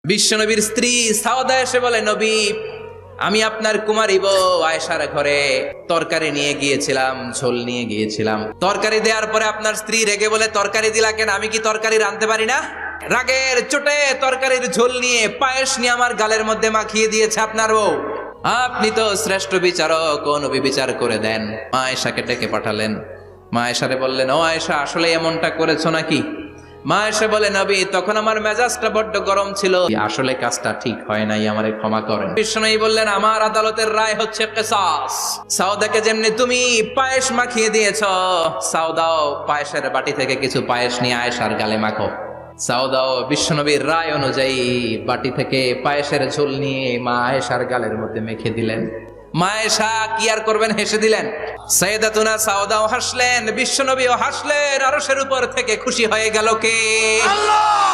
বিশ্বনবীর স্ত্রী সাওদা এসে বলে, নবী, আমি আপনার কুমারী বউ আয়েশার ঘরে তরকারি নিয়ে গিয়েছিলাম, ঝোল নিয়ে গিয়েছিলাম। তরকারি দেওয়ার পরে আপনার স্ত্রী রেগে বলে, তরকারি দিলা কেন? আমি কি তরকারি রাঁধতে পারি না? রাগের চোটে তরকারির ঝোল নিয়ে, পায়েস নিয়ে আমার গালের মধ্যে মাখিয়ে দিয়েছে আপনার বউ। আপনি তো শ্রেষ্ঠ বিচারক, ও নবী বিচার করে দেন। মা আয়েশাকে ডেকে পাঠালেন। মা আয়েশারে বললেন, ও আয়েশা, আসলে এমনটা করেছো নাকি? মা এসে বলে, নবী, তখন আমার মেজাজটা বড্ড গরম ছিল, আসলে কাজটা ঠিক হয় নাই, আমারে ক্ষমা করেন। বিশ্বনবী বললেন, আমার আদালতের রায় হচ্ছে কিসাস। সাউদাকে যেমনি তুমি পায়েস মাখিয়ে দিয়েছ, সাউদাও পায়েসের বাটি থেকে কিছু পায়েস নিয়ে আয়েশার গালে মাখো। সাউদাও বিশ্বনবীর রায় অনুযায়ী বাটি থেকে পায়েসের ঝোল নিয়ে মা আয়েশার গালের মধ্যে মেখে দিলেন। মা আয়েশা কি আর করবেন, হেসে দিলেন। সাইয়েদাতুনা সাউদাও হাসলেন, বিশ্বনবীও হাসলেন। আরশের উপর থেকে খুশি হয়ে গেল কে? আল্লাহ।